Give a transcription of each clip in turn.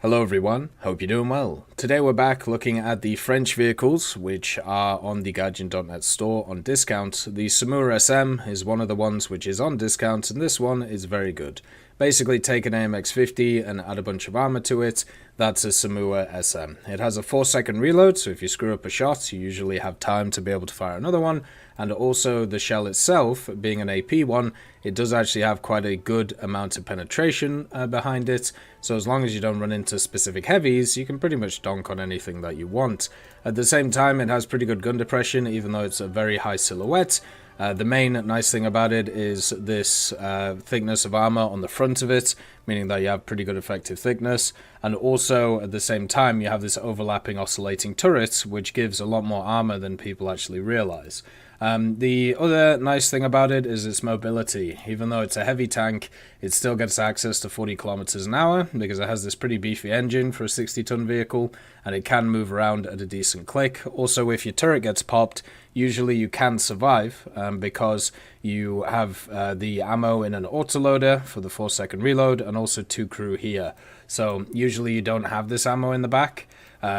Hello everyone, hope you're doing well. Today we're back looking at the French vehicles which are on the Gaijin.net store on discount. The Somua SM is one of the ones which is on discount, and this one is very good. Basically take an AMX-50 and add a bunch of armor to it. That's a Somua SM. It has a 4-second reload, so if you screw up a shot you usually have time to be able to fire another one. And also the shell itself, being an AP one, it does actually have quite a good amount of penetration behind it. So as long as you don't run into specific heavies, you can pretty much donk on anything that you want. At the same time, it has pretty good gun depression, even though it's a very high silhouette. The main nice thing about it is this thickness of armor on the front of it, meaning that you have pretty good effective thickness. And also, at the same time, you have this overlapping oscillating turret, which gives a lot more armor than people actually realize. The other nice thing about it is its mobility. Even though it's a heavy tank, it still gets access to 40 kilometers an hour because it has this pretty beefy engine for a 60-ton vehicle, and it can move around at a decent click. Also, if your turret gets popped, usually you can survive because you have the ammo in an autoloader for the 4-second reload and also 2 crew here. So usually you don't have this ammo in the back,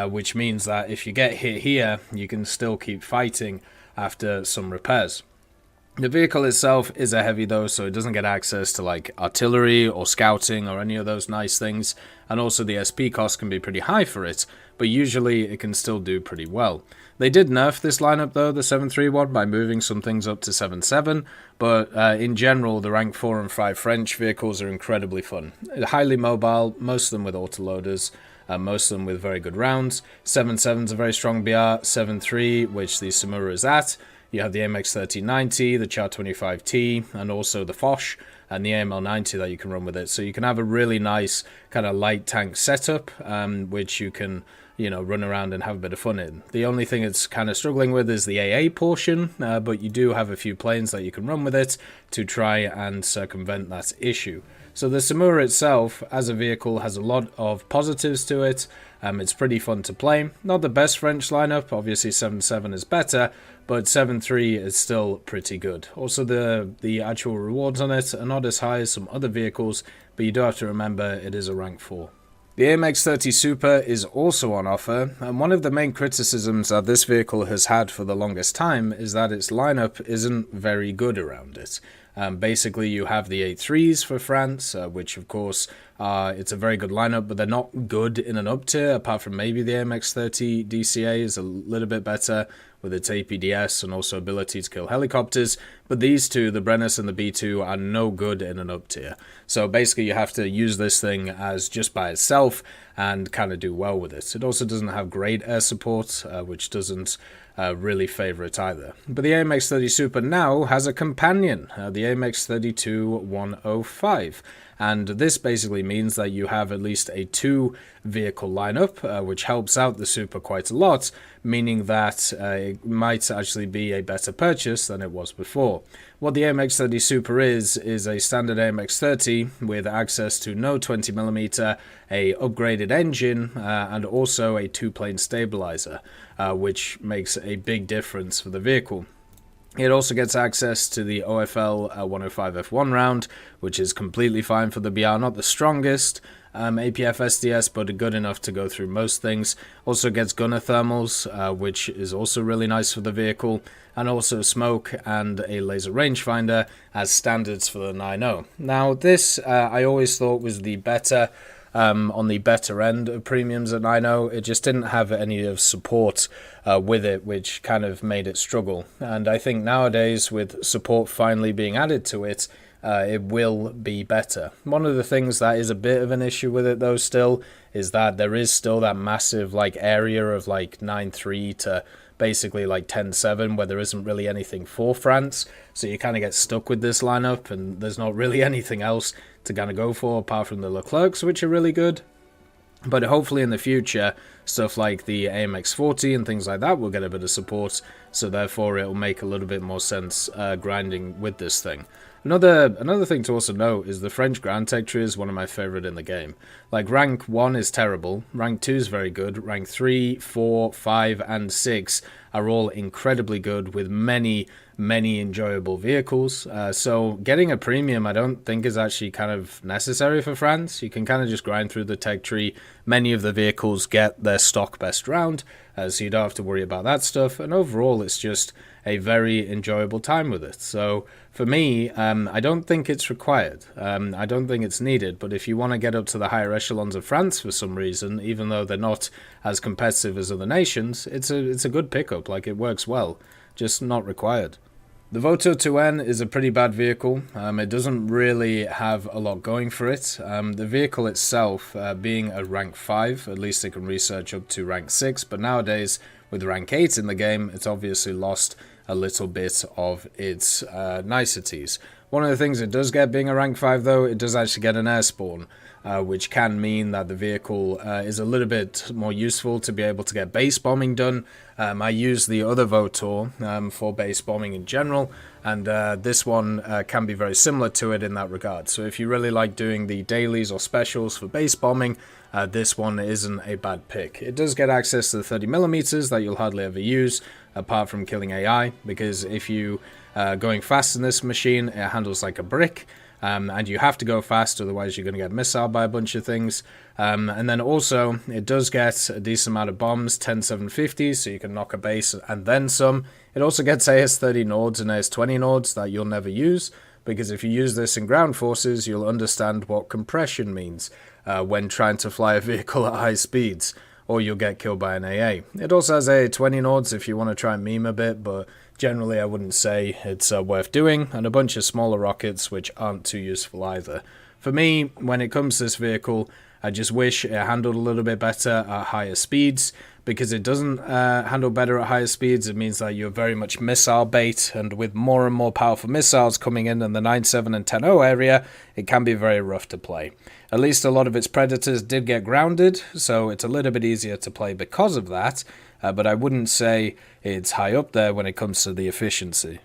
which means that if you get hit here, you can still keep fighting after some repairs. The vehicle itself is a heavy though, so it doesn't get access to like artillery or scouting or any of those nice things, and also the SP cost can be pretty high for it, but usually it can still do pretty well. They did nerf this lineup though, the 7.3 by moving some things up to 7.7, but in general the rank 4 and 5 French vehicles are incredibly fun. Highly mobile, most of them with autoloaders, most of them with very good rounds. 7.7 is a very strong BR, 7.3, which the Somua is at. You have the AMX-30 the Char 25T, and also the Foch and the AML-90 that you can run with it. So you can have a really nice kind of light tank setup, which you can, run around and have a bit of fun in. The only thing it's kind of struggling with is the AA portion, but you do have a few planes that you can run with it to try and circumvent that issue. So the Somua itself, as a vehicle, has a lot of positives to it. It's pretty fun to play. Not the best French lineup, obviously 7.7 is better, but 7.3 is still pretty good. Also, the actual rewards on it are not as high as some other vehicles, but you do have to remember it is a rank 4. The AMX-30 Super is also on offer, and one of the main criticisms that this vehicle has had for the longest time is that its lineup isn't very good around it. Basically, you have the A3s for France, which of course, it's a very good lineup, but they're not good in an up tier, apart from maybe the AMX-30 DCA is a little bit better with its APDS and also ability to kill helicopters, but these two, the Brennus and the B2, are no good in an up tier. So basically you have to use this thing as just by itself and kind of do well with it. It also doesn't have great air support, which doesn't really favor it either. But the AMX-30 Super now has a companion, the AMX-32-105. And this basically means that you have at least a 2-vehicle lineup, which helps out the Super quite a lot, meaning that it might actually be a better purchase than it was before. What the AMX-30 Super is a standard AMX-30 with access to no 20mm, a upgraded engine, and also a 2-plane stabilizer, which makes a big difference for the vehicle. It also gets access to the OFL 105F1 round, which is completely fine for the BR, not the strongest APF SDS, but good enough to go through most things. Also gets gunner thermals, which is also really nice for the vehicle, and also smoke and a laser rangefinder as standards for the 9.0. Now this I always thought was the better on the better end of premiums at 9.0. It just didn't have any of support with it, which kind of made it struggle. And I think nowadays, with support finally being added to it, it will be better. One of the things that is a bit of an issue with it though still is that there is still that massive like area of like 9.3 to basically like 10.7 where there isn't really anything for France, so you kind of get stuck with this lineup and there's not really anything else to kind of go for apart from the Leclercs, which are really good. But hopefully in the future, stuff like the AMX-40 and things like that will get a bit of support, so therefore it'll make a little bit more sense grinding with this thing. Another thing to also note is the French ground tech tree is one of my favorite in the game. Like, rank 1 is terrible, rank 2 is very good, rank 3, 4, 5, and 6 are all incredibly good with many enjoyable vehicles. So getting a premium I don't think is actually kind of necessary for France. You can kind of just grind through the tech tree. Many of the vehicles get their stock best round, so you don't have to worry about that stuff, and overall it's just a very enjoyable time with it. So for me, I don't think it's required. I don't think it's needed, but if you want to get up to the higher echelons of France for some reason, even though they're not as competitive as other nations, it's a good pickup. Like, it works well, just not required. The Vautour IIN is a pretty bad vehicle. It doesn't really have a lot going for it. The vehicle itself, being a rank 5, at least it can research up to rank 6, but nowadays with rank 8 in the game, it's obviously lost a little bit of its niceties. One of the things it does get being a rank 5 though, it does actually get an air spawn, which can mean that the vehicle is a little bit more useful to be able to get base bombing done. I use the other Vautour for base bombing in general, and this one can be very similar to it in that regard. So if you really like doing the dailies or specials for base bombing, this one isn't a bad pick. It does get access to the 30mm that you'll hardly ever use, apart from killing AI, because if you going fast in this machine, it handles like a brick. And you have to go fast, otherwise you're going to get missiled by a bunch of things. And then also, it does get a decent amount of bombs, 10-750, so you can knock a base and then some. It also gets AS-30 Nords and AS-20 Nords that you'll never use, because if you use this in ground forces, you'll understand what compression means when trying to fly a vehicle at high speeds, or you'll get killed by an AA. It also has AA-20 Nords if you want to try and meme a bit, but generally I wouldn't say it's worth doing, and a bunch of smaller rockets which aren't too useful either. For me, when it comes to this vehicle, I just wish it handled a little bit better at higher speeds, because it doesn't handle better at higher speeds. It means that you're very much missile bait, and with more and more powerful missiles coming in the 9.7 and 10.0 area, it can be very rough to play. At least a lot of its predators did get grounded, so it's a little bit easier to play because of that, but I wouldn't say it's high up there when it comes to the efficiency.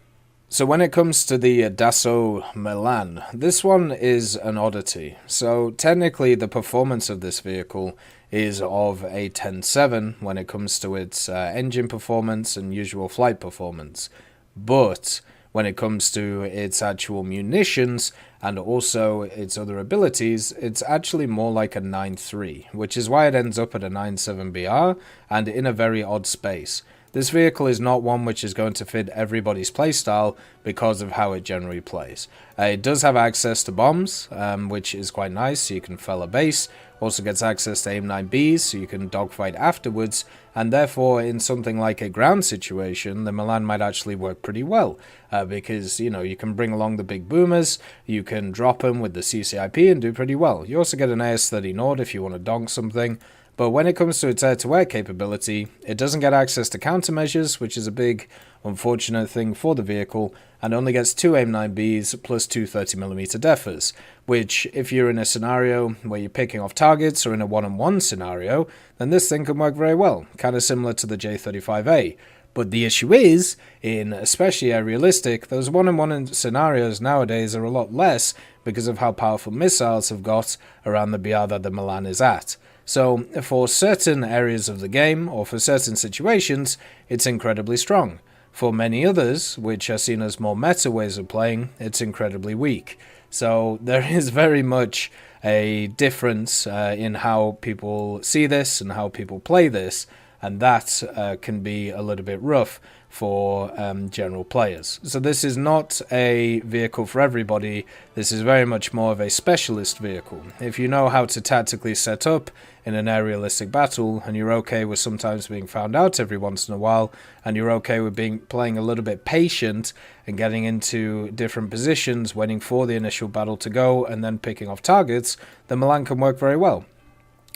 So when it comes to the Dassault Milan, this one is an oddity. So technically the performance of this vehicle is of a 10.7 when it comes to its engine performance and usual flight performance. But when it comes to its actual munitions and also its other abilities, it's actually more like a 9.3, which is why it ends up at a 9.7 BR and in a very odd space. This vehicle is not one which is going to fit everybody's playstyle because of how it generally plays. It does have access to bombs, which is quite nice, so you can fell a base. Also gets access to AIM-9Bs, so you can dogfight afterwards, and therefore in something like a ground situation, the Milan might actually work pretty well, because, you know, you can bring along the big boomers, you can drop them with the CCIP and do pretty well. You also get an AS-30 Nord if you want to donk something. But when it comes to its air-to-air capability, it doesn't get access to countermeasures, which is a big, unfortunate thing for the vehicle, and only gets 2 AIM-9Bs plus 2 30mm defers, which, if you're in a scenario where you're picking off targets or in a one-on-one scenario, then this thing can work very well, kind of similar to the J35A. But the issue is, in especially aerialistic, those one-on-one scenarios nowadays are a lot less because of how powerful missiles have got around the BR that the Milan is at. So, for certain areas of the game, or for certain situations, it's incredibly strong. For many others, which are seen as more meta ways of playing, it's incredibly weak. So, there is very much a difference in how people see this and how people play this, and that can be a little bit rough for general players. So this is not a vehicle for everybody. This is very much more of a specialist vehicle. If you know how to tactically set up in an aerialistic battle, and you're okay with sometimes being found out every once in a while, and you're okay with playing a little bit patient and getting into different positions, waiting for the initial battle to go, and then picking off targets, the Milan can work very well.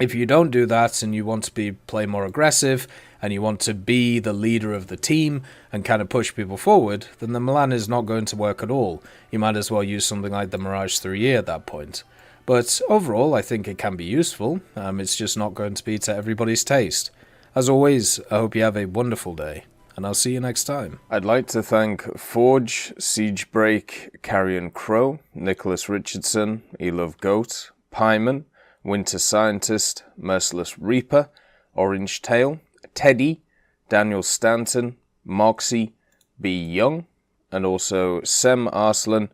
If you don't do that and you want to play more aggressive and you want to be the leader of the team and kind of push people forward, then the Milan is not going to work at all. You might as well use something like the Mirage 3E at that point. But overall, I think it can be useful. It's just not going to be to everybody's taste. As always, I hope you have a wonderful day. and I'll see you next time. I'd like to thank Forge, Siegebreak, Carrion Crow, Nicholas Richardson, Elove Goat, Pyman, Winter Scientist, Merciless Reaper, Orange Tail, Teddy, Daniel Stanton, Moxie, B. Young, and also Sem Arslan,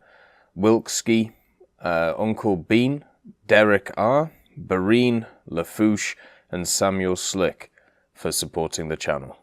Wilkski, Uncle Bean, Derek R., Bareen, Lafouche, and Samuel Slick for supporting the channel.